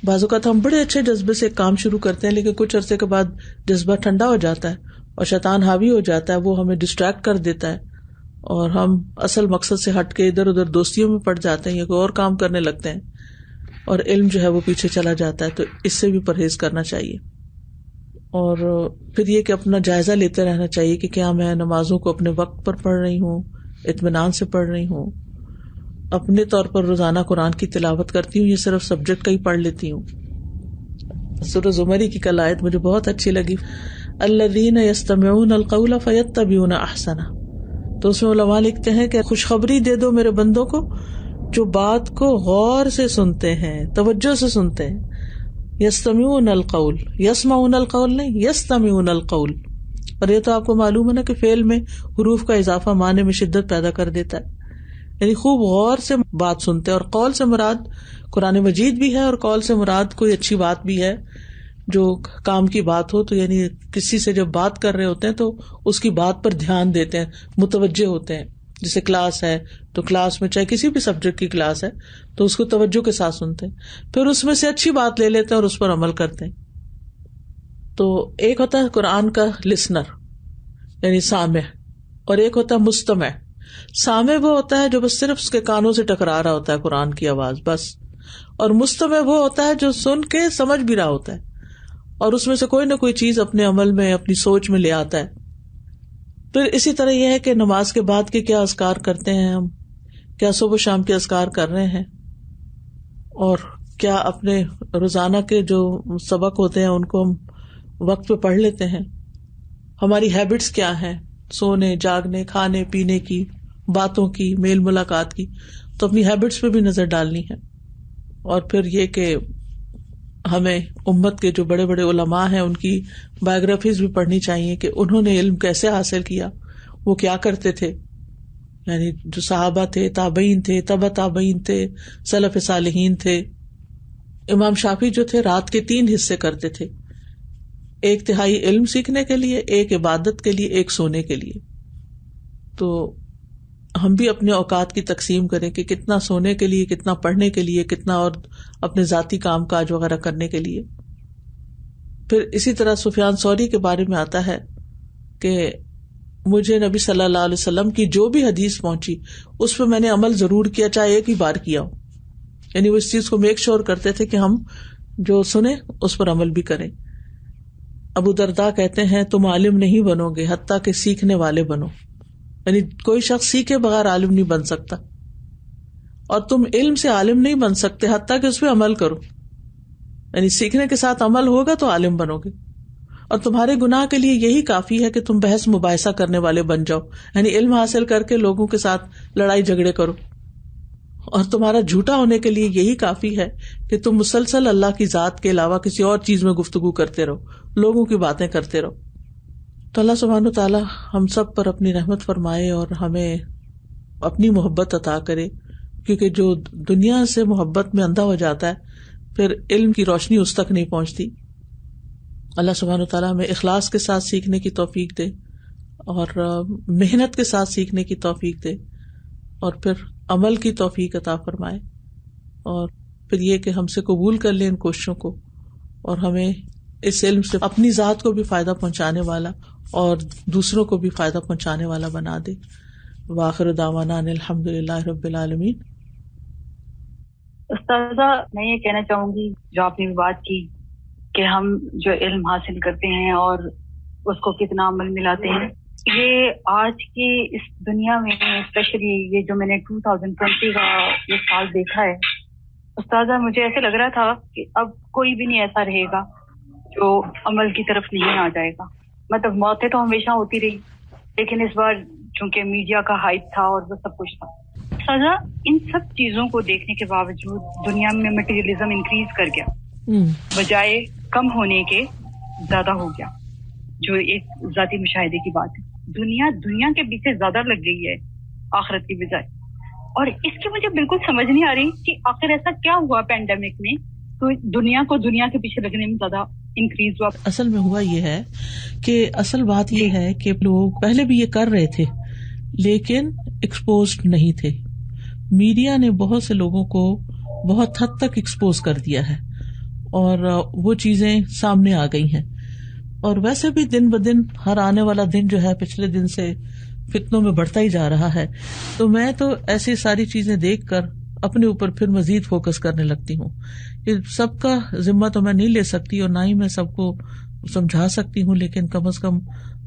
A: بعض اوقات ہم بڑے اچھے جذبے سے کام شروع کرتے ہیں لیکن کچھ عرصے کے بعد جذبہ ٹھنڈا ہو جاتا ہے اور شیطان حاوی ہو جاتا ہے، وہ ہمیں ڈسٹریکٹ کر دیتا ہے اور ہم اصل مقصد سے ہٹ کے ادھر ادھر دوستیوں میں پڑ جاتے ہیں یا کوئی اور کام کرنے لگتے ہیں، اور علم جو ہے وہ پیچھے چلا جاتا ہے. تو اس سے بھی پرہیز کرنا چاہیے. اور پھر یہ کہ اپنا جائزہ لیتے رہنا چاہیے کہ کیا میں نمازوں کو اپنے وقت پر پڑھ رہی ہوں، اطمینان سے پڑھ رہی ہوں، اپنے طور پر روزانہ قرآن کی تلاوت کرتی ہوں، یہ صرف سبجیکٹ کا ہی پڑھ لیتی ہوں. سورہ زمر کی کل آیت مجھے بہت اچھی لگی، الذین یستمعون القول فیتبعون احسنہ. تو اس میں علماء لکھتے ہیں کہ خوشخبری دے دو میرے بندوں کو جو بات کو غور سے سنتے ہیں، توجہ سے سنتے ہیں. یستمعون القول، یسمعون القول نہیں، یستمعون القول. اور یہ تو آپ کو معلوم ہے نا کہ فعل میں حروف کا اضافہ معنی میں شدت پیدا کر دیتا ہے، یعنی خوب غور سے بات سنتے ہیں. اور قول سے مراد قرآن مجید بھی ہے، اور قول سے مراد کوئی اچھی بات بھی ہے جو کام کی بات ہو. تو یعنی کسی سے جب بات کر رہے ہوتے ہیں تو اس کی بات پر دھیان دیتے ہیں، متوجہ ہوتے ہیں. جیسے کلاس ہے تو کلاس میں چاہے کسی بھی سبجیکٹ کی کلاس ہے تو اس کو توجہ کے ساتھ سنتے ہیں، پھر اس میں سے اچھی بات لے لیتے ہیں اور اس پر عمل کرتے ہیں. تو ایک ہوتا ہے قرآن کا لسنر یعنی سامع، اور ایک ہوتا ہے مستمع. سامع وہ ہوتا ہے جو بس صرف اس کے کانوں سے ٹکرا رہا ہوتا ہے قرآن کی آواز بس، اور مستمع وہ ہوتا ہے جو سن کے سمجھ بھی رہا ہوتا ہے اور اس میں سے کوئی نہ کوئی چیز اپنے عمل میں، اپنی سوچ میں لے آتا ہے. پھر اسی طرح یہ ہے کہ نماز کے بعد کے کیا اذکار کرتے ہیں ہم، کیا صبح شام کے اذکار کر رہے ہیں، اور کیا اپنے روزانہ کے جو سبق ہوتے ہیں ان کو ہم وقت پہ پڑھ لیتے ہیں. ہماری ہیبٹس کیا ہیں، سونے، جاگنے، کھانے پینے کی، باتوں کی، میل ملاقات کی. تو اپنی ہیبٹس پہ بھی نظر ڈالنی ہے. اور پھر یہ کہ ہمیں امت کے جو بڑے بڑے علماء ہیں ان کی بایوگرافیز بھی پڑھنی چاہیے کہ انہوں نے علم کیسے حاصل کیا، وہ کیا کرتے تھے. یعنی جو صحابہ تھے، تابعین تھے، تبع تابعین تھے، سلف صالحین تھے. امام شافعی جو تھے رات کے 3 حصے کرتے تھے، 1/3 علم سیکھنے کے لیے، 1 عبادت کے لیے، 1 سونے کے لیے. تو ہم بھی اپنے اوقات کی تقسیم کریں کہ کتنا سونے کے لیے، کتنا پڑھنے کے لیے، کتنا اور اپنے ذاتی کام کاج وغیرہ کرنے کے لیے. پھر اسی طرح سفیان ثوری کے بارے میں آتا ہے کہ مجھے نبی صلی اللہ علیہ وسلم کی جو بھی حدیث پہنچی اس پہ میں نے عمل ضرور کیا، چاہے ایک ہی بار کیا ہو. یعنی وہ اس چیز کو میک شور کرتے تھے کہ ہم جو سنیں اس پر عمل بھی کریں. ابو درداء کہتے ہیں تم عالم نہیں بنو گے حتیٰ کہ سیکھنے والے بنو. یعنی کوئی شخص سیکھے بغیر عالم نہیں بن سکتا، اور تم علم سے عالم نہیں بن سکتے حتیٰ کہ اس پہ عمل کرو. یعنی سیکھنے کے ساتھ عمل ہوگا تو عالم بنو گے. اور تمہارے گناہ کے لیے یہی کافی ہے کہ تم بحث مباحثہ کرنے والے بن جاؤ، یعنی علم حاصل کر کے لوگوں کے ساتھ لڑائی جھگڑے کرو. اور تمہارا جھوٹا ہونے کے لیے یہی کافی ہے کہ تم مسلسل اللہ کی ذات کے علاوہ کسی اور چیز میں گفتگو کرتے رہو، لوگوں کی باتیں کرتے رہو. تو اللہ سبحانہ و تعالی ہم سب پر اپنی رحمت فرمائے اور ہمیں اپنی محبت عطا کرے، کیونکہ جو دنیا سے محبت میں اندھا ہو جاتا ہے پھر علم کی روشنی اس تک نہیں پہنچتی. اللہ سبحانہ و تعالی ہمیں اخلاص کے ساتھ سیکھنے کی توفیق دے اور محنت کے ساتھ سیکھنے کی توفیق دے، اور پھر عمل کی توفیق عطا فرمائے، اور پھر یہ کہ ہم سے قبول کر لیں ان کوششوں کو، اور ہمیں اس علم سے اپنی ذات کو بھی فائدہ پہنچانے والا اور دوسروں کو بھی فائدہ پہنچانے والا بنا دے. وآخر دعوانا ان الحمدللہ رب العالمین.
C: استاذہ میں یہ کہنا چاہوں گی جو آپ نے بات کی کہ ہم جو علم حاصل کرتے ہیں اور اس کو کتنا عمل میں لاتے ہیں، یہ آج کی اس دنیا میں اسپیشلی یہ جو میں نے 2020 کا یہ سال دیکھا ہے استاذہ، مجھے ایسے لگ رہا تھا کہ اب کوئی بھی نہیں ایسا رہے گا جو عمل کی طرف نہیں آ جائے گا. مطلب موتیں تو ہمیشہ ہوتی رہی، لیکن اس بار چونکہ میڈیا کا ہائپ تھا اور وہ سب کچھ تھا. سزا ان سب چیزوں کو دیکھنے کے باوجود دنیا میں مٹیریلزم انکریز کر گیا، بجائے کم ہونے کے زیادہ ہو گیا، جو ایک ذاتی مشاہدے کی بات ہے. دنیا کے پیچھے زیادہ لگ گئی ہے آخرت کی بجائے، اور اس کی مجھے بالکل سمجھ نہیں آ رہی کہ آخر ایسا کیا ہوا پینڈیمک میں تو دنیا کو دنیا کے پیچھے لگنے میں زیادہ انکریز ہوا.
A: اصل میں ہوا یہ ہے کہ اصل بات یہ ہے کہ لوگ پہلے بھی یہ کر رہے تھے لیکن ایکسپوزڈ نہیں تھے. میڈیا نے بہت سے لوگوں کو بہت حد تک ایکسپوز کر دیا ہے اور وہ چیزیں سامنے آ گئی ہیں. اور ویسے بھی دن بدن ہر آنے والا دن جو ہے پچھلے دن سے فتنوں میں بڑھتا ہی جا رہا ہے. تو میں تو ایسی ساری چیزیں دیکھ کر اپنے اوپر پھر مزید فوکس کرنے لگتی ہوں کہ سب کا ذمہ تو میں نہیں لے سکتی اور نہ ہی میں سب کو سمجھا سکتی ہوں، لیکن کم از کم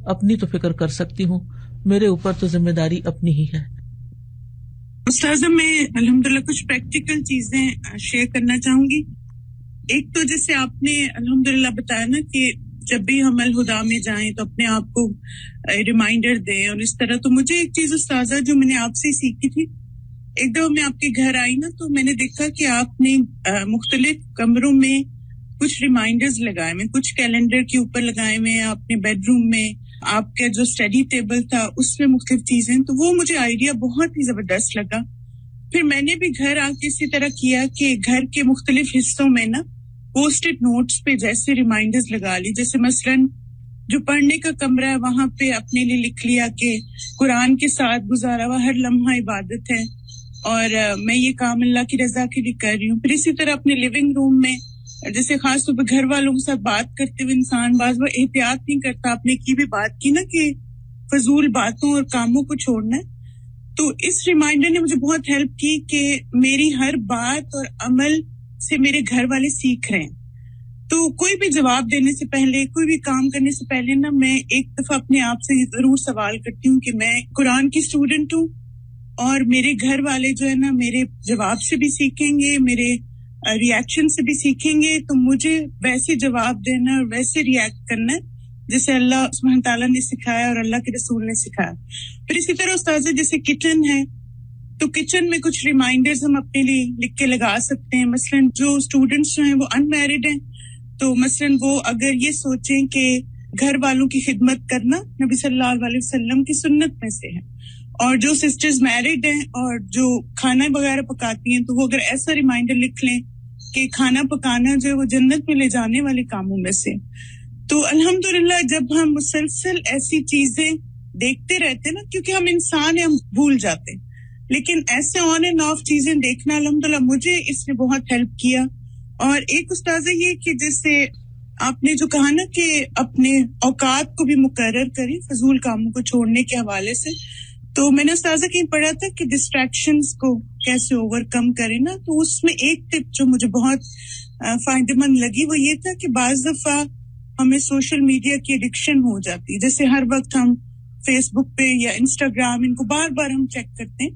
A: اپنی تو فکر کر سکتی ہوں. میرے اوپر تو ذمہ داری اپنی ہی ہے.
D: استاذہ میں الحمدللہ کچھ پریکٹیکل چیزیں شیئر کرنا چاہوں گی. ایک تو جیسے آپ نے الحمدللہ بتایا نا کہ جب بھی ہم الہدا میں جائیں تو اپنے آپ کو ریمائنڈر دیں اور اس طرح. تو مجھے ایک چیز استاذہ جو میں نے آپ سے سیکھی تھی، ایک دفعہ میں آپ کے گھر آئی نا تو میں نے دیکھا کہ آپ نے مختلف کمروں میں کچھ ریمائنڈرز لگائے ہوئے، کچھ کیلنڈر کے اوپر لگائے ہوئے، اپنے بیڈ روم میں آپ کا جو اسٹڈی ٹیبل تھا اس میں مختلف چیزیں. تو وہ مجھے آئیڈیا بہت ہی زبردست لگا. پھر میں نے بھی گھر آ کے اسی طرح کیا کہ گھر کے مختلف حصوں میں نا پوسٹ نوٹس پہ جیسے ریمائنڈرز لگا لی. جیسے مثلاً جو پڑھنے کا کمرہ ہے وہاں پہ اپنے لیے لکھ لیا کہ قرآن کے ساتھ گزارا ہوا ہر لمحہ عبادت ہے اور میں یہ کام اللہ کی رضا کے لیے کر رہی ہوں. پھر اسی طرح اپنے لیونگ روم میں جیسے خاص طور پہ گھر والوں کے ساتھ بات کرتے ہوئے انسان بعض وہ احتیاط نہیں کرتا. آپ نے کی بھی بات کی نا کہ فضول باتوں اور کاموں کو چھوڑنا ہے. تو اس ریمائنڈر نے مجھے بہت ہیلپ کی کہ میری ہر بات اور عمل سے میرے گھر والے سیکھ رہے ہیں. تو کوئی بھی جواب دینے سے پہلے، کوئی بھی کام کرنے سے پہلے نا میں ایک دفعہ اپنے آپ سے ضرور سوال کرتی ہوں کہ میں قرآن کی اسٹوڈنٹ ہوں اور میرے گھر والے جو ہے نا میرے جواب سے بھی سیکھیں گے، میرے ریئیکشن سے بھی سیکھیں گے. تو مجھے ویسے جواب دینا اور ویسے ریئیکٹ کرنا ہے جیسے اللہ سبحانہ تعالیٰ نے سکھایا اور اللہ کے رسول نے سکھایا. پھر اسی طرح استاذ جیسے کچن ہے تو کچن میں کچھ ریمائنڈرز ہم اپنے لیے لکھ کے لگا سکتے ہیں. مثلاً جو اسٹوڈنٹس جو ہیں وہ ان میرڈ ہیں تو مثلاً وہ اگر یہ سوچیں کہ گھر والوں کی خدمت کرنا نبی صلی اللہ علیہ وسلم کی سنت میں سے ہے، اور جو سسٹرز میرڈ ہیں اور جو کھانا وغیرہ پکاتی ہیں تو وہ اگر ایسا ریمائنڈر لکھ لیں کہ کھانا پکانا جو ہے وہ جنت میں لے جانے والے کاموں میں سے. تو الحمدللہ جب ہم مسلسل ایسی چیزیں دیکھتے رہتے نا, کیونکہ ہم انسان ہیں, ہم بھول جاتے, لیکن ایسے آن اینڈ آف چیزیں دیکھنا الحمدللہ مجھے اس نے بہت ہیلپ کیا. اور ایک استاذہ یہ کہ جیسے آپ نے جو کہا نا کہ اپنے اوقات کو بھی مقرر کریں فضول کاموں کو چھوڑنے کے حوالے سے, تو میں نے استاذہ کہیں پڑھا تھا کہ ڈسٹریکشنز کو کیسے اوور کم کریں نا, تو اس میں ایک ٹپ جو مجھے بہت فائدہ مند لگی وہ یہ تھا کہ بعض دفعہ ہمیں سوشل میڈیا کی ایڈکشن ہو جاتی ہے, جیسے ہر وقت ہم فیس بک پہ یا انسٹاگرام ان کو بار بار ہم چیک کرتے ہیں.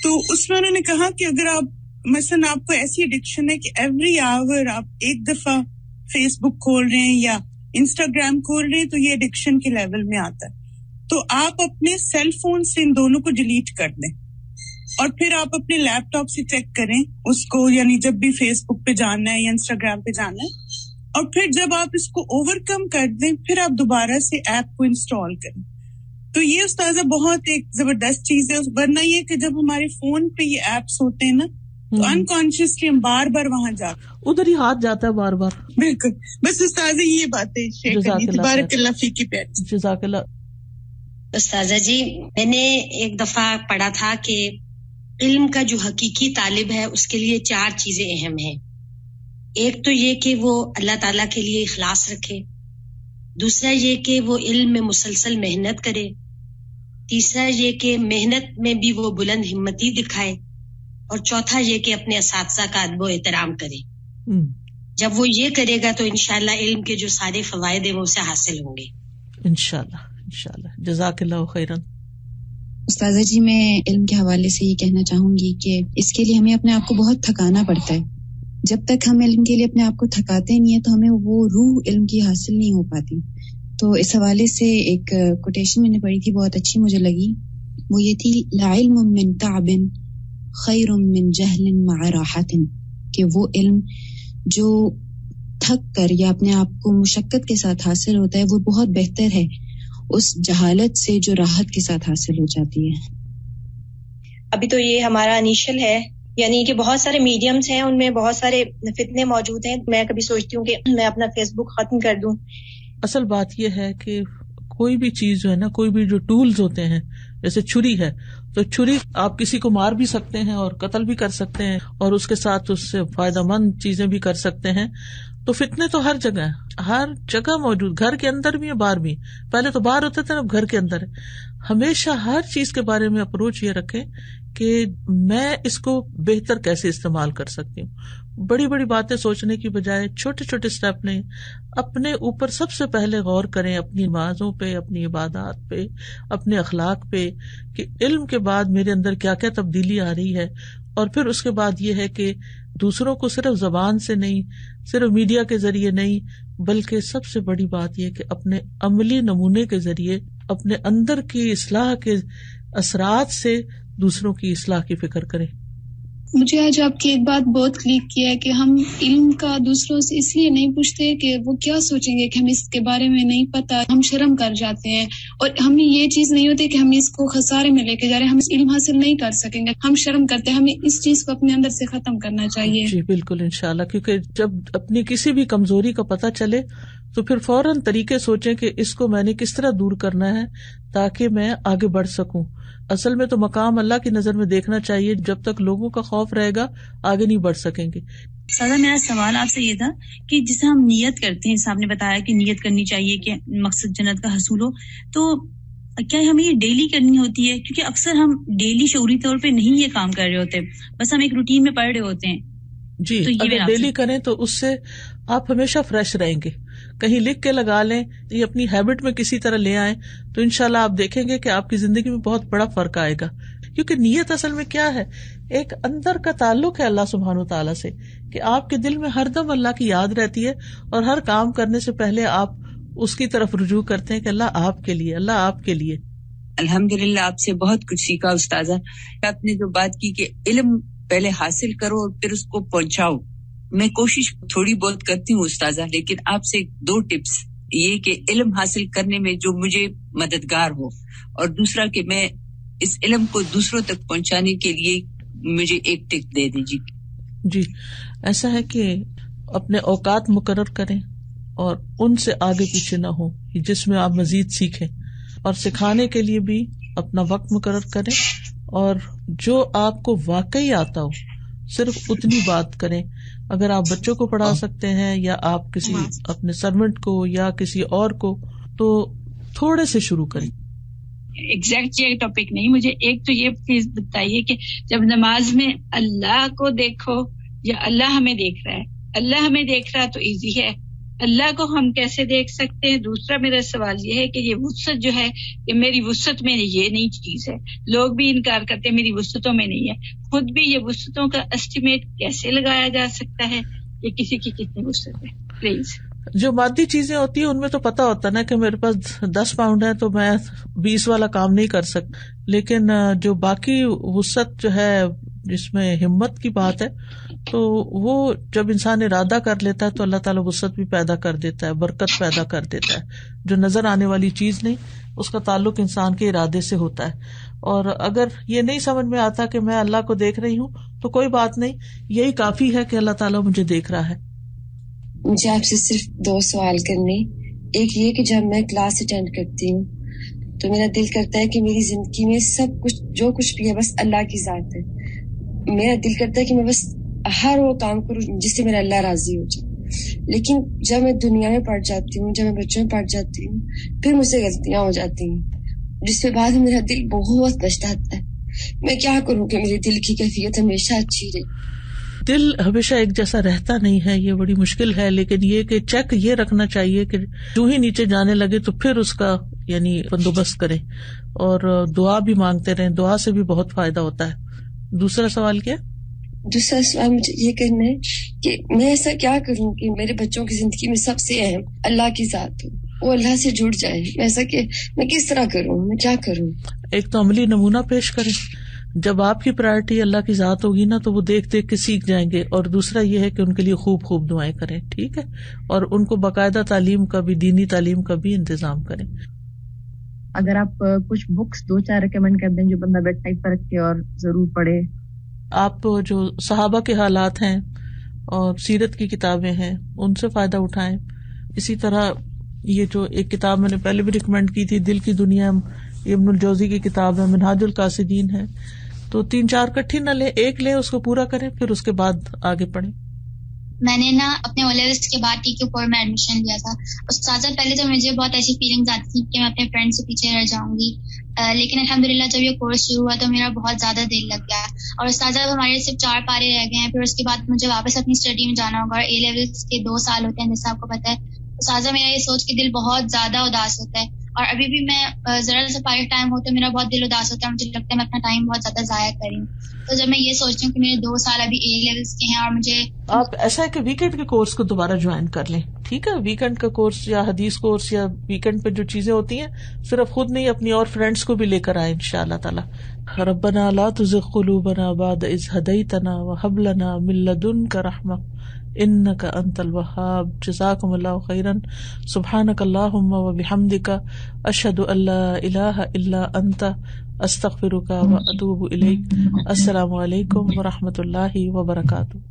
D: تو اس میں انہوں نے کہا کہ اگر آپ مثلاً آپ کو ایسی ایڈکشن ہے کہ ایوری آور آپ ایک دفعہ فیس بک کھول رہے ہیں یا انسٹاگرام کھول رہے ہیں, تو یہ ایڈکشن کے لیول میں آتا ہے. تو آپ اپنے سیل فون سے ان دونوں کو ڈیلیٹ کر دیں اور پھر آپ اپنے لیپ ٹاپ سے چیک کریں اس کو, یعنی جب بھی فیس بک پہ جانا ہے یا انسٹاگرام پہ جانا ہے, اور پھر جب آپ اس کو اوور کم کر دیں پھر آپ دوبارہ سے ایپ کو انسٹال کریں. تو یہ استاذہ بہت ایک زبردست چیز ہے, ورنہ یہ کہ جب ہمارے فون پہ یہ ایپس ہوتے ہیں نا تو انکانشیسلی ہم بار بار وہاں جاتے,
A: ادھر ہی ہاتھ جاتا ہے بار بار.
D: بالکل, بس استاذہ یہ باتیں شیئر کرنی تھی. بارک اللہ فیک کی پیاری.
A: جزاک اللہ.
E: استاذہ جی, میں نے ایک دفعہ پڑھا تھا کہ علم کا جو حقیقی طالب ہے اس کے لیے 4 چیزیں اہم ہیں. ایک تو یہ کہ وہ اللہ تعالیٰ کے لیے اخلاص رکھے, دوسرا یہ کہ وہ علم میں مسلسل محنت کرے, تیسرا یہ کہ محنت میں بھی وہ بلند ہمتی دکھائے, اور چوتھا یہ کہ اپنے اساتذہ کا ادب و احترام کرے. جب وہ یہ کرے گا تو انشاءاللہ علم کے جو سارے فوائد ہیں وہ اسے حاصل ہوں گے
A: انشاءاللہ. جزاک اللہ خیرن.
F: استاذہ جی, میں علم کے حوالے سے یہ کہنا چاہوں گی کہ اس کے لیے ہمیں اپنے آپ کو بہت تھکانا پڑتا ہے. جب تک ہم علم کے لیے اپنے آپ کو تھکاتے نہیں ہیں تو ہمیں وہ روح علم کی حاصل نہیں ہو پاتی. تو اس حوالے سے ایک کوٹیشن میں نے پڑھی تھی, بہت اچھی مجھے لگی. وہ یہ تھی, لا علم من تعب خیر من جہل مع راحت, کہ وہ علم جو تھک کر یا اپنے آپ کو مشقت کے ساتھ حاصل ہوتا ہے وہ بہت بہتر ہے اس جہالت سے جو راحت کے ساتھ حاصل ہو جاتی ہے.
G: ابھی تو یہ ہمارا انیشل ہے, یعنی کہ بہت سارے میڈیمز ہیں, ان میں بہت سارے فتنے موجود ہیں. میں کبھی سوچتی ہوں کہ میں اپنا فیس بک ختم کر دوں.
A: اصل بات یہ ہے کہ کوئی بھی چیز جو ہے نا, کوئی بھی جو ٹولز ہوتے ہیں, جیسے چھری ہے, تو چھری آپ کسی کو مار بھی سکتے ہیں اور قتل بھی کر سکتے ہیں, اور اس کے ساتھ اس سے فائدہ مند چیزیں بھی کر سکتے ہیں. تو فتنے تو ہر جگہ موجود, گھر کے اندر بھی ہے, باہر بھی. پہلے تو باہر ہوتے تھے, اب گھر کے اندر ہے. ہمیشہ ہر چیز کے بارے میں اپروچ یہ رکھیں کہ میں اس کو بہتر کیسے استعمال کر سکتی ہوں. بڑی بڑی باتیں سوچنے کی بجائے چھوٹے چھوٹے سٹیپ لیں, اپنے اوپر سب سے پہلے غور کریں, اپنی نمازوں پہ, اپنی عبادات پہ, اپنے اخلاق پہ, کہ علم کے بعد میرے اندر کیا کیا تبدیلی آ رہی ہے. اور پھر اس کے بعد یہ ہے کہ دوسروں کو صرف زبان سے نہیں, صرف میڈیا کے ذریعے نہیں, بلکہ سب سے بڑی بات یہ کہ اپنے عملی نمونے کے ذریعے اپنے اندر کی اصلاح کے اثرات سے دوسروں کی اصلاح کی فکر کریں.
H: مجھے آج آپ کی ایک بات بہت کلک کیا ہے کہ ہم علم کا دوسروں سے اس لیے نہیں پوچھتے کہ وہ کیا سوچیں گے کہ ہمیں اس کے بارے میں نہیں پتا, ہم شرم کر جاتے ہیں, اور ہمیں یہ چیز نہیں ہوتی کہ ہم اس کو خسارے میں لے کے جا رہے ہیں, ہم علم حاصل نہیں کر سکیں گے, ہم شرم کرتے ہیں. ہمیں اس چیز کو اپنے اندر سے ختم کرنا چاہیے.
A: جی بالکل, انشاءاللہ, کیونکہ جب اپنی کسی بھی کمزوری کا پتہ چلے تو پھر فوراً طریقے سوچیں کہ اس کو میں نے کس طرح دور کرنا ہے تاکہ میں آگے بڑھ سکوں. اصل میں تو مقام اللہ کی نظر میں دیکھنا چاہیے, جب تک لوگوں کا خوف رہے گا آگے نہیں بڑھ سکیں گے.
I: سادہ, میرا سوال آپ سے یہ تھا کہ جسے ہم نیت کرتے ہیں, صاحب نے بتایا کہ نیت کرنی چاہیے کہ مقصد جنت کا حصول ہو, تو کیا ہمیں یہ ڈیلی کرنی ہوتی ہے؟ کیونکہ اکثر ہم ڈیلی شعوری طور پہ نہیں یہ کام کر رہے ہوتے, بس ہم ایک روٹین میں پڑھ رہے ہوتے ہیں.
A: جی, اگر ڈیلی کریں تو اس سے آپ ہمیشہ فریش رہیں گے. کہیں لکھ کے لگا لیں, یہ اپنی ہیبٹ میں کسی طرح لے آئیں, تو انشاءاللہ آپ دیکھیں گے کہ آپ کی زندگی میں بہت بڑا فرق آئے گا. کیونکہ نیت اصل میں کیا ہے, ایک اندر کا تعلق ہے اللہ سبحانہ و تعالیٰ سے, کہ آپ کے دل میں ہر دم اللہ کی یاد رہتی ہے, اور ہر کام کرنے سے پہلے آپ اس کی طرف رجوع کرتے ہیں کہ اللہ آپ کے لیے, اللہ آپ کے لیے.
J: الحمدللہ, آپ سے بہت کچھ سیکھا استاذہ. آپ نے جو بات کی کہ علم پہلے حاصل کرو اور پھر اس کو پہنچاؤ, میں کوشش تھوڑی بہت کرتی ہوں استاذہ, لیکن آپ سے 2 ٹپس, یہ کہ علم حاصل کرنے میں جو مجھے مددگار ہو, اور دوسرا کہ میں اس علم کو دوسروں تک پہنچانے کے لیے مجھے ایک ٹپ دے دیجیے.
A: جی, ایسا ہے کہ اپنے اوقات مقرر کریں اور ان سے آگے پیچھے نہ ہو جس میں آپ مزید سیکھیں. اور سکھانے کے لیے بھی اپنا وقت مقرر کریں، اور جو آپ کو واقعی آتا ہو صرف اتنی بات کریں. اگر آپ بچوں کو پڑھا سکتے ہیں یا آپ کسی اپنے سرونٹ کو یا کسی اور کو، تو تھوڑے سے شروع کریں.
K: ایگزیکٹ یہ ٹاپک نہیں، مجھے ایک تو یہ پلیز بتائیے کہ جب نماز میں اللہ کو دیکھو یا اللہ ہمیں دیکھ رہا ہے؟ اللہ ہمیں دیکھ رہا تو ایزی ہے، اللہ کو ہم کیسے دیکھ سکتے ہیں؟ دوسرا میرا سوال یہ ہے کہ یہ وسعت جو ہے کہ میری وسعت میں یہ نئی چیز ہے، لوگ بھی انکار کرتے ہیں میری وسعتوں میں نہیں ہے، خود بھی یہ وسعتوں کا اسٹیمیٹ کیسے لگایا جا سکتا ہے کہ کسی کی کتنی وسعت ہے؟ پلیز.
A: جو مادی چیزیں ہوتی ہیں ان میں تو پتا ہوتا نا کہ میرے پاس 10 پاؤنڈ ہے تو میں 20 والا کام نہیں کر سکتا، لیکن جو باقی وسعت جو ہے جس میں ہمت کی بات ہے، تو وہ جب انسان ارادہ کر لیتا ہے تو اللہ تعالیٰ وسعت بھی پیدا کر دیتا ہے، برکت پیدا کر دیتا ہے. جو نظر آنے والی چیز نہیں، اس کا تعلق انسان کے ارادے سے ہوتا ہے. اور اگر یہ نہیں سمجھ میں آتا کہ میں اللہ کو دیکھ رہی ہوں تو کوئی بات نہیں، یہی کافی ہے کہ اللہ تعالیٰ مجھے دیکھ رہا ہے.
L: مجھے آپ سے صرف 2 سوال کرنے. ایک یہ کہ جب میں کلاس اٹینڈ کرتی ہوں تو میرا دل کرتا ہے کہ میری زندگی میں سب کچھ جو کچھ بھی ہے بس اللہ کی ذات ہے. میرا دل کرتا ہے کہ میں بس ہر وہ کام کروں جس سے میرا اللہ راضی ہو جائے. لیکن جب میں دنیا میں پڑ جاتی ہوں، جب میں بچوں میں پڑ جاتی ہوں، پھر مجھ سے غلطیاں ہو جاتی ہیں جس کے بعد میرا دل بہت پچھتاتا ہے. میں کیا کروں کہ میرے دل کی کیفیت ہمیشہ اچھی رہے؟
A: دل ہمیشہ ایک جیسا رہتا نہیں ہے، یہ بڑی مشکل ہے، لیکن یہ کہ چیک یہ رکھنا چاہیے کہ جو ہی نیچے جانے لگے تو پھر اس کا یعنی بندوبست کریں، اور دعا بھی مانگتے رہیں، دعا سے بھی بہت فائدہ ہوتا ہے. دوسرا سوال کیا؟
L: دوسرا سوال مجھے یہ کرنا ہے کہ میں ایسا کیا کروں کہ میرے بچوں کی زندگی میں سب سے اہم اللہ کی ذات ہو، وہ اللہ سے جڑ جائے. ایسا کہ میں کس طرح کروں، میں کیا کروں؟
A: ایک تو عملی نمونہ پیش کریں. جب آپ کی پرائرٹی اللہ کی ذات ہوگی نا تو وہ دیکھ دیکھ کے سیکھ جائیں گے. اور دوسرا یہ ہے کہ ان کے لیے خوب خوب دعائیں کریں، ٹھیک ہے، اور ان کو باقاعدہ تعلیم کا بھی، دینی تعلیم کا بھی انتظام کریں.
M: اگر آپ کچھ بکس 2-4 ریکمینڈ کر دیں جو بندہ بیڈ سائڈ پر رکھ کے اور ضرور پڑھے. آپ
A: جو صحابہ کے حالات ہیں اور سیرت کی کتابیں ہیں ان سے فائدہ اٹھائیں. اسی طرح یہ جو ایک کتاب میں نے پہلے بھی ریکمینڈ کی تھی، دل کی دنیا، ابن الجوزی کی کتاب ہے، منہاج القاصدین ہے، تو 3-4 کٹھی نہ لیں، ایک لیں، اس کو پورا کریں، پھر اس کے بعد آگے پڑھیں.
N: میں نے اپنے O-levels کے بعد TQ4 میں ایڈمیشن لیا تھا. استاذہ پہلے تو مجھے بہت ایسی فیلنگز آتی تھی کہ میں اپنے فرینڈ سے پیچھے رہ جاؤں گی، لیکن الحمدللہ جب یہ کورس شروع ہوا تو میرا بہت زیادہ دل لگ گیا. اور استاذہ ہمارے صرف 4 پارے رہ گئے ہیں، پھر اس کے بعد مجھے واپس اپنی اسٹڈی میں جانا ہوگا، اور A-levels کے 2 سال ہوتے ہیں جیسا آپ کو پتہ ہے. استاذہ میرا یہ سوچ کے دل بہت زیادہ اداس ہوتا ہے، اور ابھی بھی میں ذرا سا پارے ٹائم ہو تو میرا بہت دل اداس ہوتا ہے، مجھے لگتا ہے میں اپنا ٹائم بہت زیادہ ضائع کر رہی ہوں. تو جب میں یہ سوچتی ہوں کہ میرے 2 سال ابھی A-levels کے ہیں، اور مجھے
A: آپ ایسا ہے کہ ویکینڈ کے کورس کو دوبارہ جوائن کر لیں، ٹھیک ہے، ویکینڈ کا کورس یا حدیث کورس یا ویکینڈ پہ جو چیزیں ہوتی ہیں صرف خود نہیں اپنی اور فرینڈس کو بھی لے کر آئے انشاءاللہ تعالی. ربنا لا تزغ قلوبنا بعد اذ هديتنا وهب لنا من لدنك رحمة انك انت الوهاب. جزاكم الله خيرا. سبحانك اللهم وبحمدك اشهد ان لا اله الا انت استغفرك واتوب اليك. السلام علیکم ورحمۃ اللہ وبرکاتہ.